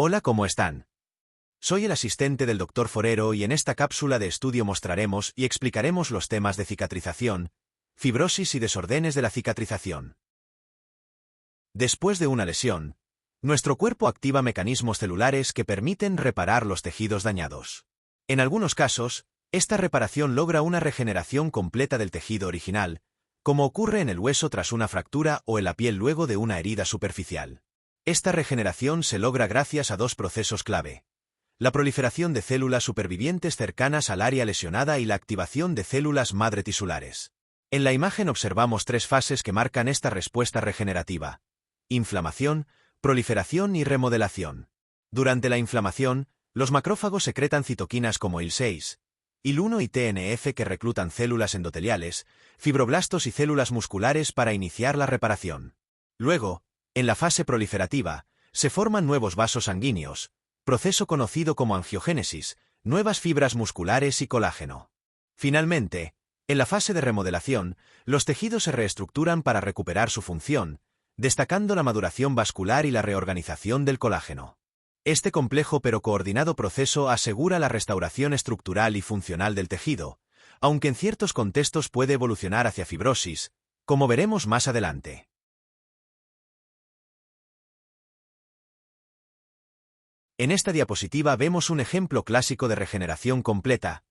Hola, ¿cómo están? Soy el asistente del Dr. Forero y en esta cápsula de estudio mostraremos y explicaremos los temas de cicatrización, fibrosis y desórdenes de la cicatrización. Después de una lesión, nuestro cuerpo activa mecanismos celulares que permiten reparar los tejidos dañados. En algunos casos, esta reparación logra una regeneración completa del tejido original, como ocurre en el hueso tras una fractura o en la piel luego de una herida superficial. Esta regeneración se logra gracias a dos procesos clave: la proliferación de células supervivientes cercanas al área lesionada y la activación de células madre tisulares. En la imagen observamos tres fases que marcan esta respuesta regenerativa: inflamación, proliferación y remodelación. Durante la inflamación, los macrófagos secretan citoquinas como IL-6, IL-1 y TNF que reclutan células endoteliales, fibroblastos y células musculares para iniciar la reparación. Luego, en la fase proliferativa, se forman nuevos vasos sanguíneos, proceso conocido como angiogénesis, nuevas fibras musculares y colágeno. Finalmente, en la fase de remodelación, los tejidos se reestructuran para recuperar su función, destacando la maduración vascular y la reorganización del colágeno. Este complejo pero coordinado proceso asegura la restauración estructural y funcional del tejido, aunque en ciertos contextos puede evolucionar hacia fibrosis, como veremos más adelante. En esta diapositiva vemos un ejemplo clásico de regeneración completa: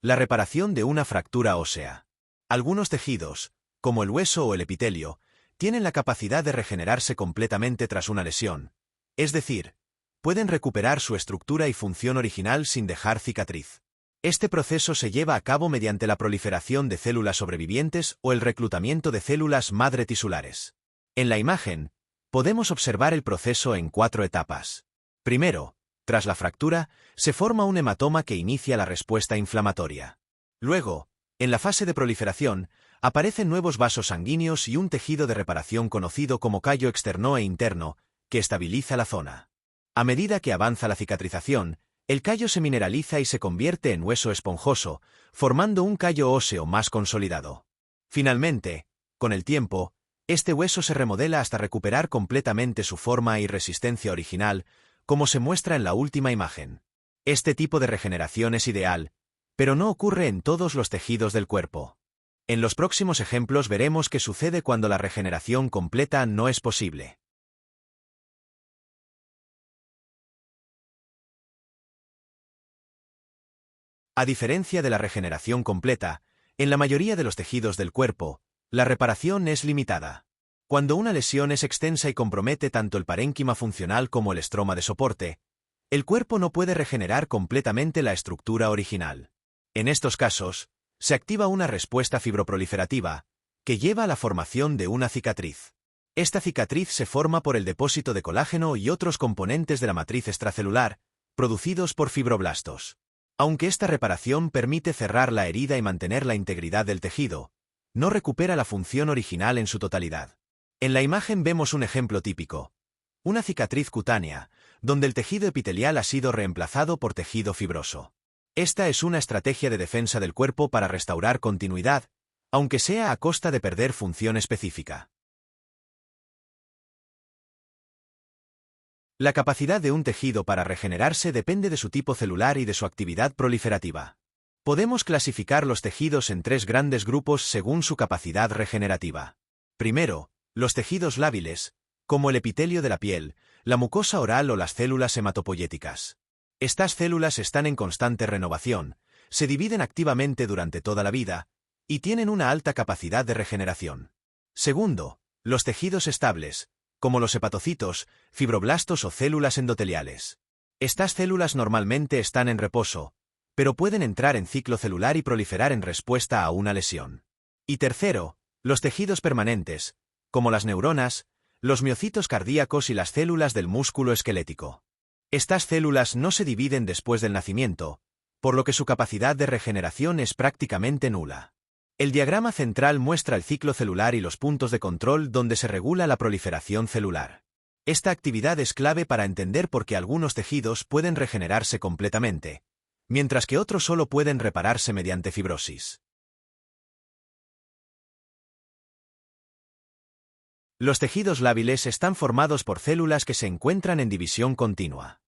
la reparación de una fractura ósea. Algunos tejidos, como el hueso o el epitelio, tienen la capacidad de regenerarse completamente tras una lesión, es decir, pueden recuperar su estructura y función original sin dejar cicatriz. Este proceso se lleva a cabo mediante la proliferación de células sobrevivientes o el reclutamiento de células madre tisulares. En la imagen, podemos observar el proceso en 4 etapas. Primero, tras la fractura, se forma un hematoma que inicia la respuesta inflamatoria. Luego, en la fase de proliferación, aparecen nuevos vasos sanguíneos y un tejido de reparación conocido como callo externo e interno, que estabiliza la zona. A medida que avanza la cicatrización, el callo se mineraliza y se convierte en hueso esponjoso, formando un callo óseo más consolidado. Finalmente, con el tiempo, este hueso se remodela hasta recuperar completamente su forma y resistencia original, como se muestra en la última imagen. Este tipo de regeneración es ideal, pero no ocurre en todos los tejidos del cuerpo. En los próximos ejemplos veremos qué sucede cuando la regeneración completa no es posible. A diferencia de la regeneración completa, en la mayoría de los tejidos del cuerpo, la reparación es limitada. Cuando una lesión es extensa y compromete tanto el parénquima funcional como el estroma de soporte, el cuerpo no puede regenerar completamente la estructura original. En estos casos, se activa una respuesta fibroproliferativa, que lleva a la formación de una cicatriz. Esta cicatriz se forma por el depósito de colágeno y otros componentes de la matriz extracelular, producidos por fibroblastos. Aunque esta reparación permite cerrar la herida y mantener la integridad del tejido, no recupera la función original en su totalidad. En la imagen vemos un ejemplo típico: una cicatriz cutánea, donde el tejido epitelial ha sido reemplazado por tejido fibroso. Esta es una estrategia de defensa del cuerpo para restaurar continuidad, aunque sea a costa de perder función específica. La capacidad de un tejido para regenerarse depende de su tipo celular y de su actividad proliferativa. Podemos clasificar los tejidos en 3 grandes grupos según su capacidad regenerativa. Primero, los tejidos lábiles, como el epitelio de la piel, la mucosa oral o las células hematopoyéticas. Estas células están en constante renovación, se dividen activamente durante toda la vida, y tienen una alta capacidad de regeneración. Segundo, los tejidos estables, como los hepatocitos, fibroblastos o células endoteliales. Estas células normalmente están en reposo, pero pueden entrar en ciclo celular y proliferar en respuesta a una lesión. Y tercero, los tejidos permanentes, como las neuronas, los miocitos cardíacos y las células del músculo esquelético. Estas células no se dividen después del nacimiento, por lo que su capacidad de regeneración es prácticamente nula. El diagrama central muestra el ciclo celular y los puntos de control donde se regula la proliferación celular. Esta actividad es clave para entender por qué algunos tejidos pueden regenerarse completamente, mientras que otros solo pueden repararse mediante fibrosis. Los tejidos lábiles están formados por células que se encuentran en división continua.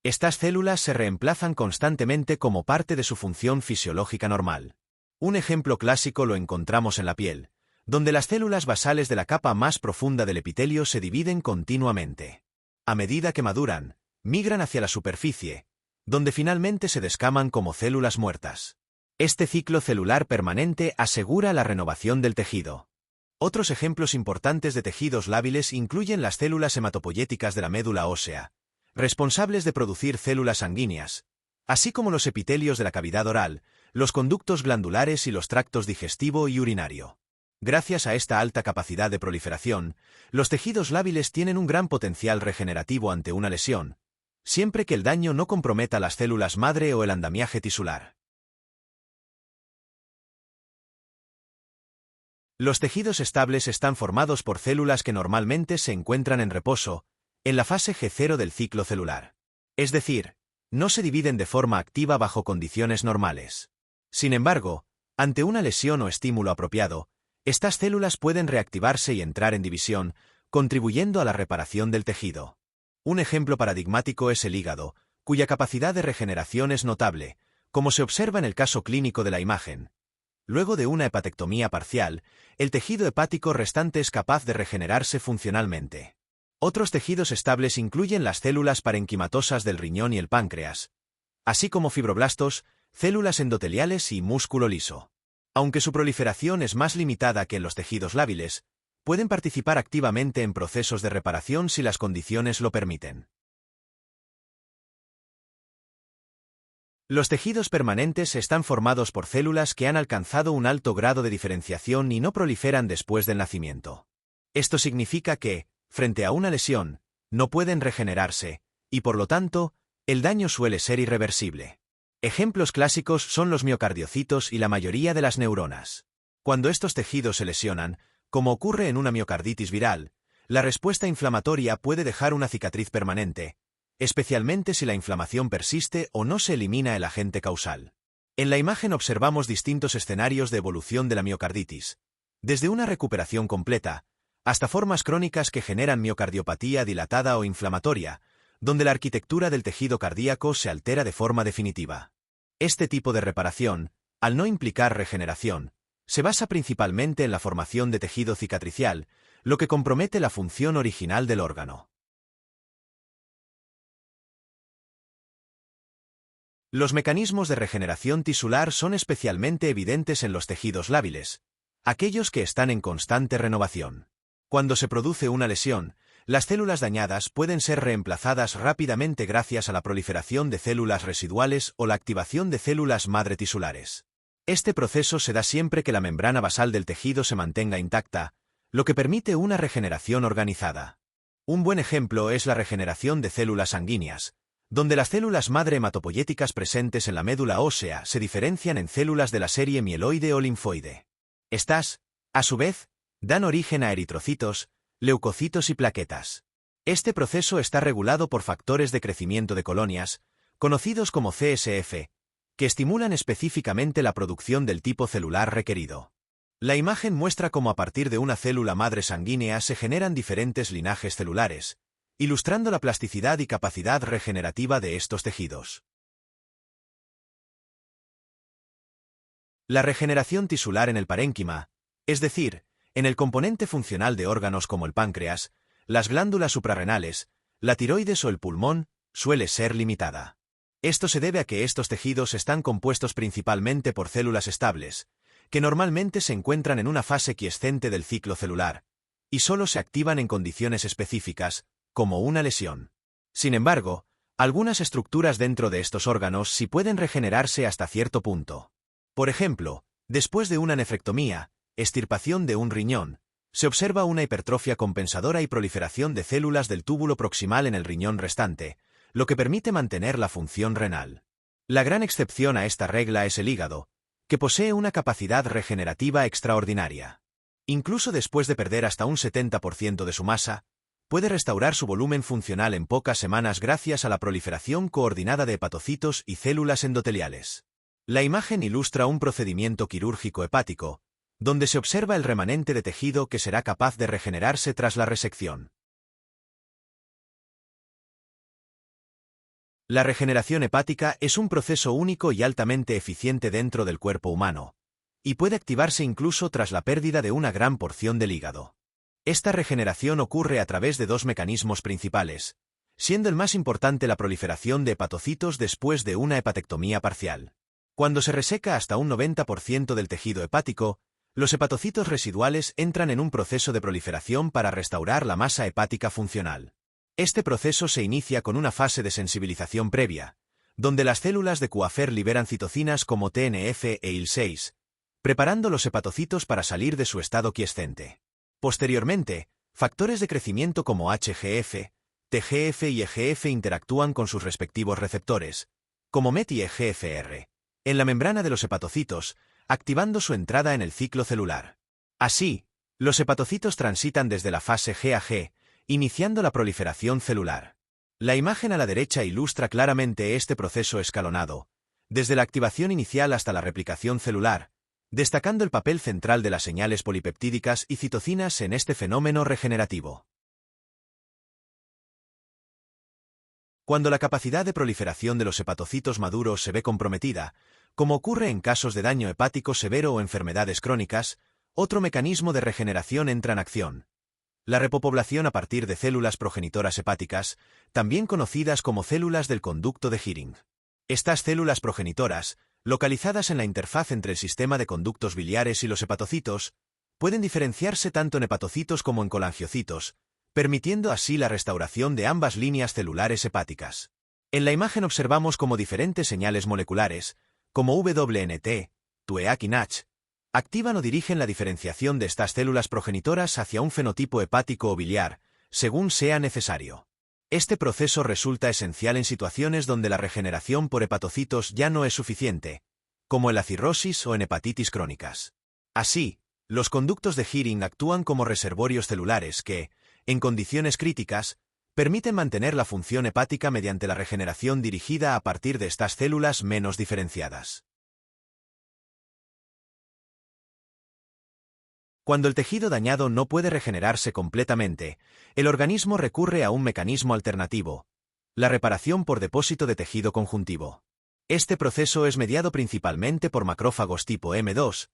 Estas células se reemplazan constantemente como parte de su función fisiológica normal. Un ejemplo clásico lo encontramos en la piel, donde las células basales de la capa más profunda del epitelio se dividen continuamente. A medida que maduran, migran hacia la superficie, donde finalmente se descaman como células muertas. Este ciclo celular permanente asegura la renovación del tejido. Otros ejemplos importantes de tejidos lábiles incluyen las células hematopoyéticas de la médula ósea, responsables de producir células sanguíneas, así como los epitelios de la cavidad oral, los conductos glandulares y los tractos digestivo y urinario. Gracias a esta alta capacidad de proliferación, los tejidos lábiles tienen un gran potencial regenerativo ante una lesión, siempre que el daño no comprometa las células madre o el andamiaje tisular. Los tejidos estables están formados por células que normalmente se encuentran en reposo, en la fase G0 del ciclo celular. Es decir, no se dividen de forma activa bajo condiciones normales. Sin embargo, ante una lesión o estímulo apropiado, estas células pueden reactivarse y entrar en división, contribuyendo a la reparación del tejido. Un ejemplo paradigmático es el hígado, cuya capacidad de regeneración es notable, como se observa en el caso clínico de la imagen. Luego de una hepatectomía parcial, el tejido hepático restante es capaz de regenerarse funcionalmente. Otros tejidos estables incluyen las células parenquimatosas del riñón y el páncreas, así como fibroblastos, células endoteliales y músculo liso. Aunque su proliferación es más limitada que en los tejidos lábiles, pueden participar activamente en procesos de reparación si las condiciones lo permiten. Los tejidos permanentes están formados por células que han alcanzado un alto grado de diferenciación y no proliferan después del nacimiento. Esto significa que, frente a una lesión, no pueden regenerarse, y por lo tanto, el daño suele ser irreversible. Ejemplos clásicos son los miocardiocitos y la mayoría de las neuronas. Cuando estos tejidos se lesionan, como ocurre en una miocarditis viral, la respuesta inflamatoria puede dejar una cicatriz permanente, especialmente si la inflamación persiste o no se elimina el agente causal. En la imagen observamos distintos escenarios de evolución de la miocarditis, desde una recuperación completa, hasta formas crónicas que generan miocardiopatía dilatada o inflamatoria, donde la arquitectura del tejido cardíaco se altera de forma definitiva. Este tipo de reparación, al no implicar regeneración, se basa principalmente en la formación de tejido cicatricial, lo que compromete la función original del órgano. Los mecanismos de regeneración tisular son especialmente evidentes en los tejidos lábiles, aquellos que están en constante renovación. Cuando se produce una lesión, las células dañadas pueden ser reemplazadas rápidamente gracias a la proliferación de células residuales o la activación de células madre tisulares. Este proceso se da siempre que la membrana basal del tejido se mantenga intacta, lo que permite una regeneración organizada. Un buen ejemplo es la regeneración de células sanguíneas, donde las células madre hematopoyéticas presentes en la médula ósea se diferencian en células de la serie mieloide o linfoide. Estas, a su vez, dan origen a eritrocitos, leucocitos y plaquetas. Este proceso está regulado por factores de crecimiento de colonias, conocidos como CSF, que estimulan específicamente la producción del tipo celular requerido. La imagen muestra cómo a partir de una célula madre sanguínea se generan diferentes linajes celulares, ilustrando la plasticidad y capacidad regenerativa de estos tejidos. La regeneración tisular en el parénquima, es decir, en el componente funcional de órganos como el páncreas, las glándulas suprarrenales, la tiroides o el pulmón, suele ser limitada. Esto se debe a que estos tejidos están compuestos principalmente por células estables, que normalmente se encuentran en una fase quiescente del ciclo celular, y solo se activan en condiciones específicas, como una lesión. Sin embargo, algunas estructuras dentro de estos órganos sí pueden regenerarse hasta cierto punto. Por ejemplo, después de una nefrectomía, extirpación de un riñón, se observa una hipertrofia compensadora y proliferación de células del túbulo proximal en el riñón restante, lo que permite mantener la función renal. La gran excepción a esta regla es el hígado, que posee una capacidad regenerativa extraordinaria. Incluso después de perder hasta un 70% de su masa, puede restaurar su volumen funcional en pocas semanas gracias a la proliferación coordinada de hepatocitos y células endoteliales. La imagen ilustra un procedimiento quirúrgico hepático, donde se observa el remanente de tejido que será capaz de regenerarse tras la resección. La regeneración hepática es un proceso único y altamente eficiente dentro del cuerpo humano, y puede activarse incluso tras la pérdida de una gran porción del hígado. Esta regeneración ocurre a través de dos mecanismos principales, siendo el más importante la proliferación de hepatocitos después de una hepatectomía parcial. Cuando se reseca hasta un 90% del tejido hepático, los hepatocitos residuales entran en un proceso de proliferación para restaurar la masa hepática funcional. Este proceso se inicia con una fase de sensibilización previa, donde las células de Kuafer liberan citocinas como TNF e IL-6, preparando los hepatocitos para salir de su estado quiescente. Posteriormente, factores de crecimiento como HGF, TGF y EGF interactúan con sus respectivos receptores, como MET y EGFR, en la membrana de los hepatocitos, activando su entrada en el ciclo celular. Así, los hepatocitos transitan desde la fase G a G, iniciando la proliferación celular. La imagen a la derecha ilustra claramente este proceso escalonado, desde la activación inicial hasta la replicación celular, destacando el papel central de las señales polipeptídicas y citocinas en este fenómeno regenerativo. Cuando la capacidad de proliferación de los hepatocitos maduros se ve comprometida, como ocurre en casos de daño hepático severo o enfermedades crónicas, otro mecanismo de regeneración entra en acción: la repopulación a partir de células progenitoras hepáticas, también conocidas como células del conducto de Hering. Estas células progenitoras, localizadas en la interfaz entre el sistema de conductos biliares y los hepatocitos, pueden diferenciarse tanto en hepatocitos como en colangiocitos, permitiendo así la restauración de ambas líneas celulares hepáticas. En la imagen observamos cómo diferentes señales moleculares, como WNT, TUEAC y NACH, activan o dirigen la diferenciación de estas células progenitoras hacia un fenotipo hepático o biliar, según sea necesario. Este proceso resulta esencial en situaciones donde la regeneración por hepatocitos ya no es suficiente, como en la cirrosis o en hepatitis crónicas. Así, los conductos de Hering actúan como reservorios celulares que, en condiciones críticas, permiten mantener la función hepática mediante la regeneración dirigida a partir de estas células menos diferenciadas. Cuando el tejido dañado no puede regenerarse completamente, el organismo recurre a un mecanismo alternativo: la reparación por depósito de tejido conjuntivo. Este proceso es mediado principalmente por macrófagos tipo M2,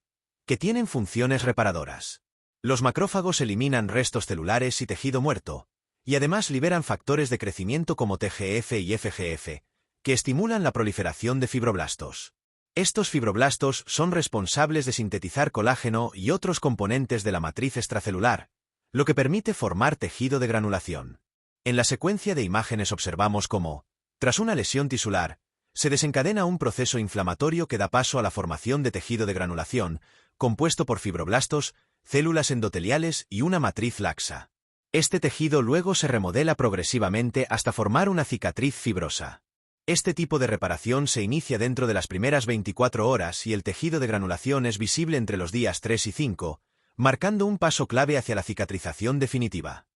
que tienen funciones reparadoras. Los macrófagos eliminan restos celulares y tejido muerto, y además liberan factores de crecimiento como TGF y FGF, que estimulan la proliferación de fibroblastos. Estos fibroblastos son responsables de sintetizar colágeno y otros componentes de la matriz extracelular, lo que permite formar tejido de granulación. En la secuencia de imágenes observamos cómo, tras una lesión tisular, se desencadena un proceso inflamatorio que da paso a la formación de tejido de granulación, compuesto por fibroblastos, células endoteliales y una matriz laxa. Este tejido luego se remodela progresivamente hasta formar una cicatriz fibrosa. Este tipo de reparación se inicia dentro de las primeras 24 horas y el tejido de granulación es visible entre los días 3 y 5, marcando un paso clave hacia la cicatrización definitiva.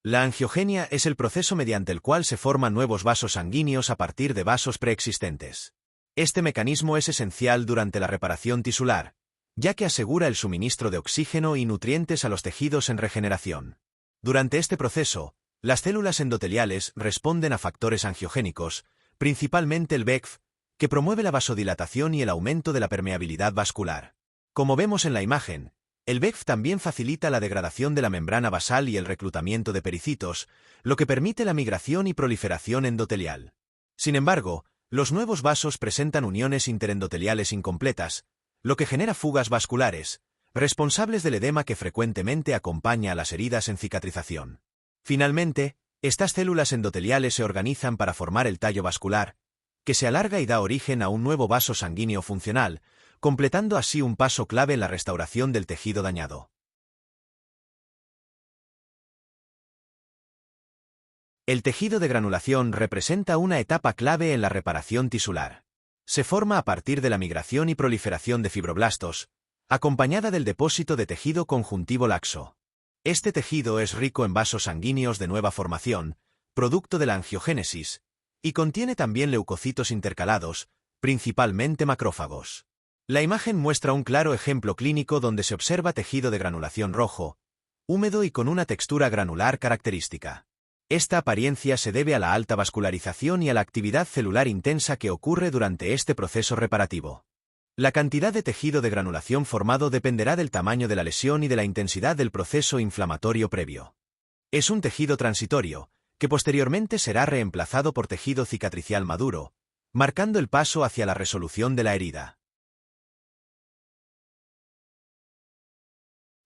La angiogenia es el proceso mediante el cual se forman nuevos vasos sanguíneos a partir de vasos preexistentes. Este mecanismo es esencial durante la reparación tisular, ya que asegura el suministro de oxígeno y nutrientes a los tejidos en regeneración. Durante este proceso, las células endoteliales responden a factores angiogénicos, principalmente el VEGF, que promueve la vasodilatación y el aumento de la permeabilidad vascular. Como vemos en la imagen, el VEGF también facilita la degradación de la membrana basal y el reclutamiento de pericitos, lo que permite la migración y proliferación endotelial. Sin embargo, los nuevos vasos presentan uniones interendoteliales incompletas, lo que genera fugas vasculares, responsables del edema que frecuentemente acompaña a las heridas en cicatrización. Finalmente, estas células endoteliales se organizan para formar el tallo vascular, que se alarga y da origen a un nuevo vaso sanguíneo funcional, completando así un paso clave en la restauración del tejido dañado. El tejido de granulación representa una etapa clave en la reparación tisular. Se forma a partir de la migración y proliferación de fibroblastos, acompañada del depósito de tejido conjuntivo laxo. Este tejido es rico en vasos sanguíneos de nueva formación, producto de la angiogénesis, y contiene también leucocitos intercalados, principalmente macrófagos. La imagen muestra un claro ejemplo clínico donde se observa tejido de granulación rojo, húmedo y con una textura granular característica. Esta apariencia se debe a la alta vascularización y a la actividad celular intensa que ocurre durante este proceso reparativo. La cantidad de tejido de granulación formado dependerá del tamaño de la lesión y de la intensidad del proceso inflamatorio previo. Es un tejido transitorio, que posteriormente será reemplazado por tejido cicatricial maduro, marcando el paso hacia la resolución de la herida.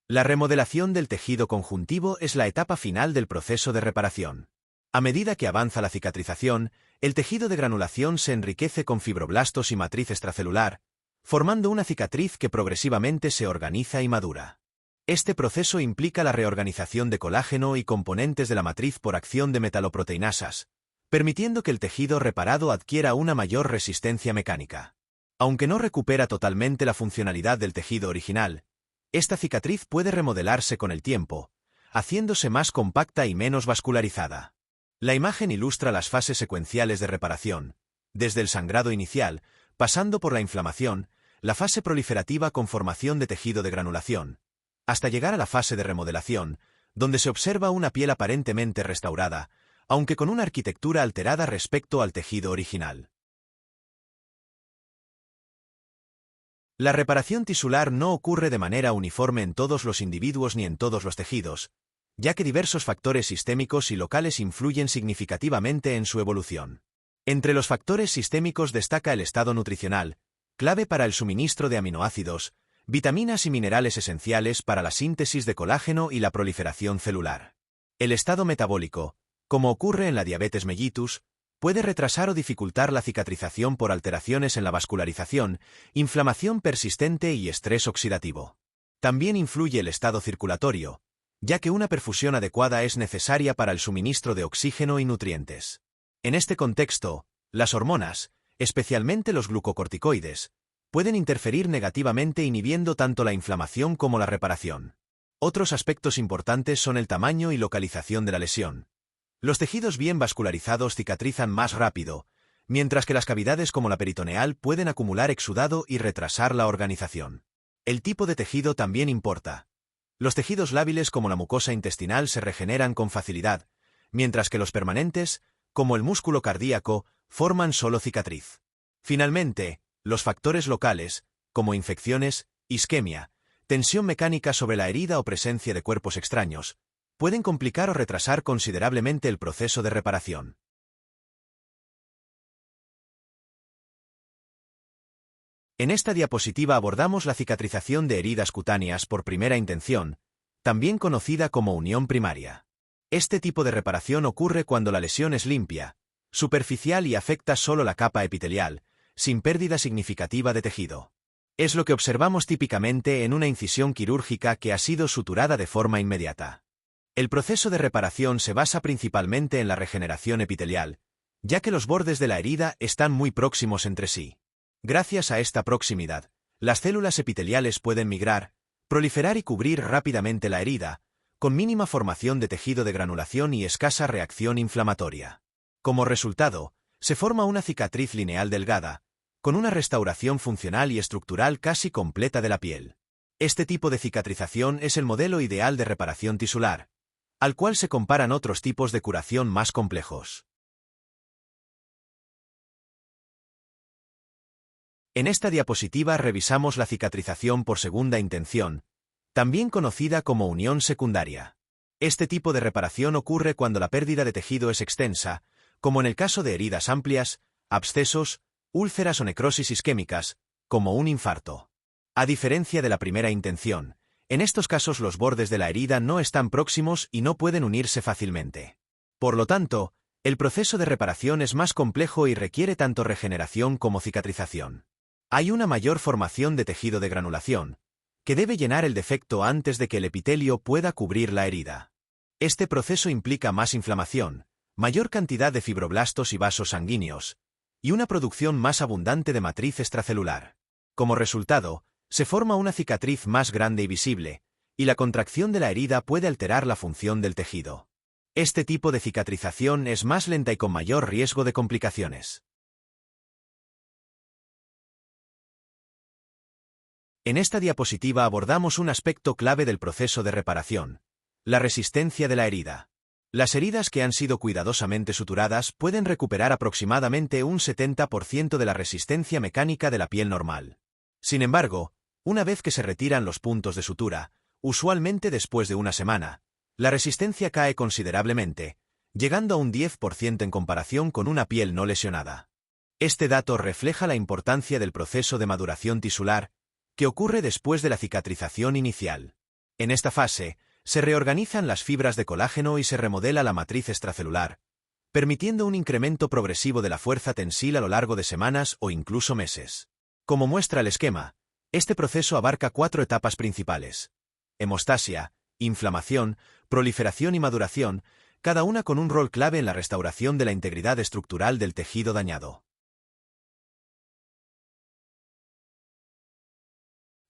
La remodelación del tejido conjuntivo es la etapa final del proceso de reparación. A medida que avanza la cicatrización, el tejido de granulación se enriquece con fibroblastos y matriz extracelular, formando una cicatriz que progresivamente se organiza y madura. Este proceso implica la reorganización de colágeno y componentes de la matriz por acción de metaloproteinasas, permitiendo que el tejido reparado adquiera una mayor resistencia mecánica. Aunque no recupera totalmente la funcionalidad del tejido original, esta cicatriz puede remodelarse con el tiempo, haciéndose más compacta y menos vascularizada. La imagen ilustra las fases secuenciales de reparación, desde el sangrado inicial, pasando por la inflamación, la fase proliferativa con formación de tejido de granulación, hasta llegar a la fase de remodelación, donde se observa una piel aparentemente restaurada, aunque con una arquitectura alterada respecto al tejido original. La reparación tisular no ocurre de manera uniforme en todos los individuos ni en todos los tejidos, ya que diversos factores sistémicos y locales influyen significativamente en su evolución. Entre los factores sistémicos destaca el estado nutricional, clave para el suministro de aminoácidos, vitaminas y minerales esenciales para la síntesis de colágeno y la proliferación celular. El estado metabólico, como ocurre en la diabetes mellitus, puede retrasar o dificultar la cicatrización por alteraciones en la vascularización, inflamación persistente y estrés oxidativo. También influye el estado circulatorio, ya que una perfusión adecuada es necesaria para el suministro de oxígeno y nutrientes. En este contexto, las hormonas, especialmente los glucocorticoides, pueden interferir negativamente inhibiendo tanto la inflamación como la reparación. Otros aspectos importantes son el tamaño y localización de la lesión. Los tejidos bien vascularizados cicatrizan más rápido, mientras que las cavidades como la peritoneal pueden acumular exudado y retrasar la organización. El tipo de tejido también importa. Los tejidos lábiles como la mucosa intestinal se regeneran con facilidad, mientras que los permanentes, como el músculo cardíaco, forman solo cicatriz. Finalmente, los factores locales, como infecciones, isquemia, tensión mecánica sobre la herida o presencia de cuerpos extraños, pueden complicar o retrasar considerablemente el proceso de reparación. En esta diapositiva abordamos la cicatrización de heridas cutáneas por primera intención, también conocida como unión primaria. Este tipo de reparación ocurre cuando la lesión es limpia, superficial y afecta solo la capa epitelial, sin pérdida significativa de tejido. Es lo que observamos típicamente en una incisión quirúrgica que ha sido suturada de forma inmediata. El proceso de reparación se basa principalmente en la regeneración epitelial, ya que los bordes de la herida están muy próximos entre sí. Gracias a esta proximidad, las células epiteliales pueden migrar, proliferar y cubrir rápidamente la herida, con mínima formación de tejido de granulación y escasa reacción inflamatoria. Como resultado, se forma una cicatriz lineal delgada, con una restauración funcional y estructural casi completa de la piel. Este tipo de cicatrización es el modelo ideal de reparación tisular, al cual se comparan otros tipos de curación más complejos. En esta diapositiva revisamos la cicatrización por segunda intención, también conocida como unión secundaria. Este tipo de reparación ocurre cuando la pérdida de tejido es extensa, como en el caso de heridas amplias, abscesos, úlceras o necrosis isquémicas, como un infarto. A diferencia de la primera intención, en estos casos los bordes de la herida no están próximos y no pueden unirse fácilmente. Por lo tanto, el proceso de reparación es más complejo y requiere tanto regeneración como cicatrización. Hay una mayor formación de tejido de granulación, que debe llenar el defecto antes de que el epitelio pueda cubrir la herida. Este proceso implica más inflamación, mayor cantidad de fibroblastos y vasos sanguíneos, y una producción más abundante de matriz extracelular. Como resultado, se forma una cicatriz más grande y visible, y la contracción de la herida puede alterar la función del tejido. Este tipo de cicatrización es más lenta y con mayor riesgo de complicaciones. En esta diapositiva abordamos un aspecto clave del proceso de reparación: la resistencia de la herida. Las heridas que han sido cuidadosamente suturadas pueden recuperar aproximadamente un 70% de la resistencia mecánica de la piel normal. Sin embargo, una vez que se retiran los puntos de sutura, usualmente después de una semana, la resistencia cae considerablemente, llegando a un 10% en comparación con una piel no lesionada. Este dato refleja la importancia del proceso de maduración tisular, que ocurre después de la cicatrización inicial. En esta fase, se reorganizan las fibras de colágeno y se remodela la matriz extracelular, permitiendo un incremento progresivo de la fuerza tensil a lo largo de semanas o incluso meses. Como muestra el esquema, este proceso abarca 4 etapas principales: hemostasia, inflamación, proliferación y maduración, cada una con un rol clave en la restauración de la integridad estructural del tejido dañado.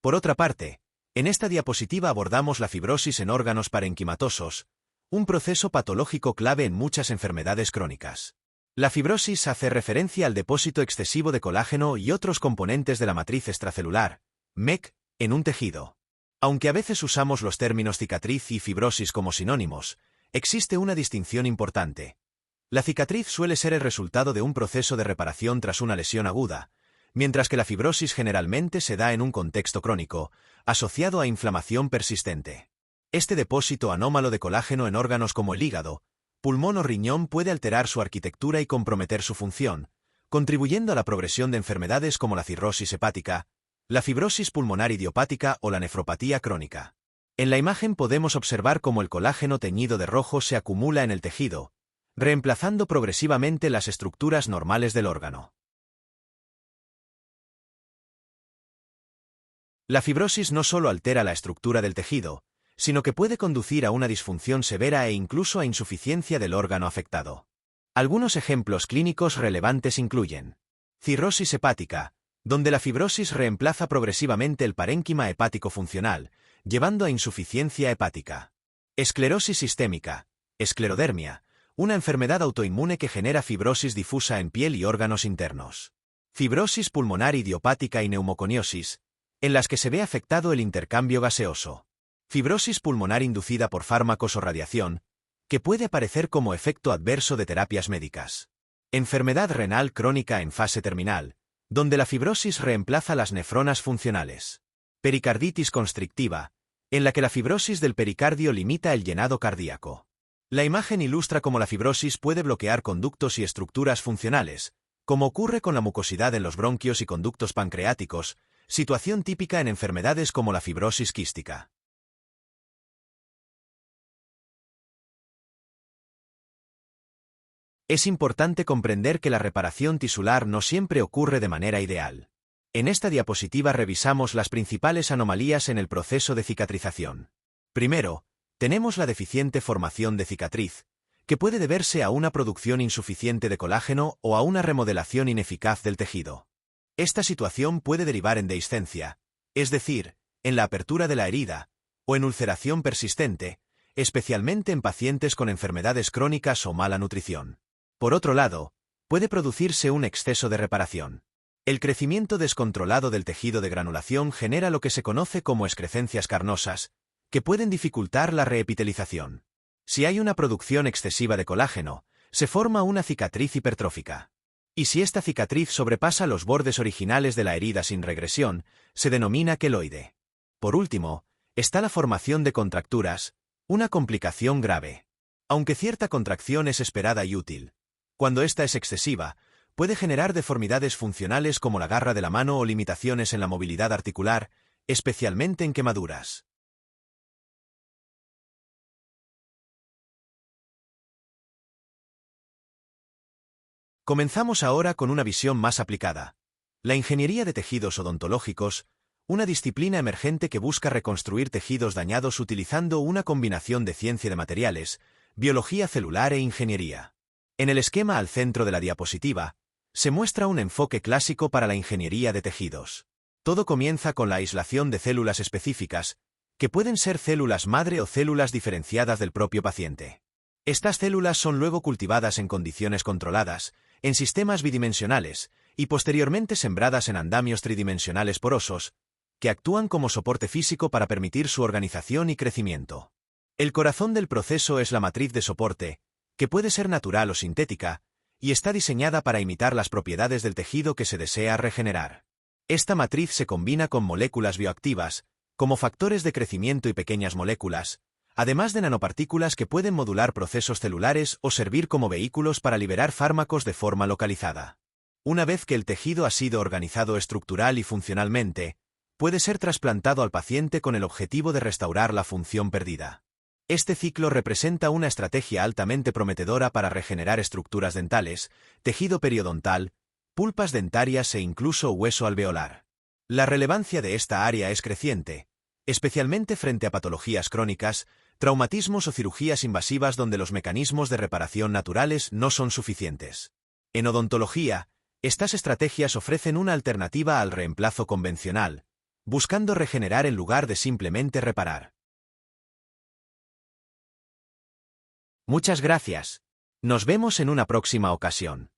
Por otra parte, en esta diapositiva abordamos la fibrosis en órganos parenquimatosos, un proceso patológico clave en muchas enfermedades crónicas. La fibrosis hace referencia al depósito excesivo de colágeno y otros componentes de la matriz extracelular, MEC, en un tejido. Aunque a veces usamos los términos cicatriz y fibrosis como sinónimos, existe una distinción importante. La cicatriz suele ser el resultado de un proceso de reparación tras una lesión aguda, mientras que la fibrosis generalmente se da en un contexto crónico, asociado a inflamación persistente. Este depósito anómalo de colágeno en órganos como el hígado, pulmón o riñón puede alterar su arquitectura y comprometer su función, contribuyendo a la progresión de enfermedades como la cirrosis hepática, la fibrosis pulmonar idiopática o la nefropatía crónica. En la imagen podemos observar cómo el colágeno teñido de rojo se acumula en el tejido, reemplazando progresivamente las estructuras normales del órgano. La fibrosis no solo altera la estructura del tejido, sino que puede conducir a una disfunción severa e incluso a insuficiencia del órgano afectado. Algunos ejemplos clínicos relevantes incluyen cirrosis hepática, donde la fibrosis reemplaza progresivamente el parénquima hepático funcional, llevando a insuficiencia hepática. Esclerosis sistémica, esclerodermia, una enfermedad autoinmune que genera fibrosis difusa en piel y órganos internos. Fibrosis pulmonar idiopática y neumoconiosis, en las que se ve afectado el intercambio gaseoso. Fibrosis pulmonar inducida por fármacos o radiación, que puede aparecer como efecto adverso de terapias médicas. Enfermedad renal crónica en fase terminal, donde la fibrosis reemplaza las nefronas funcionales. Pericarditis constrictiva, en la que la fibrosis del pericardio limita el llenado cardíaco. La imagen ilustra cómo la fibrosis puede bloquear conductos y estructuras funcionales, como ocurre con la mucosidad en los bronquios y conductos pancreáticos, situación típica en enfermedades como la fibrosis quística. Es importante comprender que la reparación tisular no siempre ocurre de manera ideal. En esta diapositiva revisamos las principales anomalías en el proceso de cicatrización. Primero, tenemos la deficiente formación de cicatriz, que puede deberse a una producción insuficiente de colágeno o a una remodelación ineficaz del tejido. Esta situación puede derivar en dehiscencia, es decir, en la apertura de la herida, o en ulceración persistente, especialmente en pacientes con enfermedades crónicas o mala nutrición. Por otro lado, puede producirse un exceso de reparación. El crecimiento descontrolado del tejido de granulación genera lo que se conoce como excrescencias carnosas, que pueden dificultar la reepitelización. Si hay una producción excesiva de colágeno, se forma una cicatriz hipertrófica. Y si esta cicatriz sobrepasa los bordes originales de la herida sin regresión, se denomina queloide. Por último, está la formación de contracturas, una complicación grave. Aunque cierta contracción es esperada y útil, cuando esta es excesiva, puede generar deformidades funcionales como la garra de la mano o limitaciones en la movilidad articular, especialmente en quemaduras. Comenzamos ahora con una visión más aplicada. La ingeniería de tejidos odontológicos, una disciplina emergente que busca reconstruir tejidos dañados utilizando una combinación de ciencia de materiales, biología celular e ingeniería. En el esquema al centro de la diapositiva, se muestra un enfoque clásico para la ingeniería de tejidos. Todo comienza con la aislación de células específicas, que pueden ser células madre o células diferenciadas del propio paciente. Estas células son luego cultivadas en condiciones controladas, en sistemas bidimensionales, y posteriormente sembradas en andamios tridimensionales porosos, que actúan como soporte físico para permitir su organización y crecimiento. El corazón del proceso es la matriz de soporte, que puede ser natural o sintética, y está diseñada para imitar las propiedades del tejido que se desea regenerar. Esta matriz se combina con moléculas bioactivas, como factores de crecimiento y pequeñas moléculas, además de nanopartículas que pueden modular procesos celulares o servir como vehículos para liberar fármacos de forma localizada. Una vez que el tejido ha sido organizado estructural y funcionalmente, puede ser trasplantado al paciente con el objetivo de restaurar la función perdida. Este ciclo representa una estrategia altamente prometedora para regenerar estructuras dentales, tejido periodontal, pulpas dentarias e incluso hueso alveolar. La relevancia de esta área es creciente, especialmente frente a patologías crónicas, traumatismos o cirugías invasivas donde los mecanismos de reparación naturales no son suficientes. En odontología, estas estrategias ofrecen una alternativa al reemplazo convencional, buscando regenerar en lugar de simplemente reparar. Muchas gracias. Nos vemos en una próxima ocasión.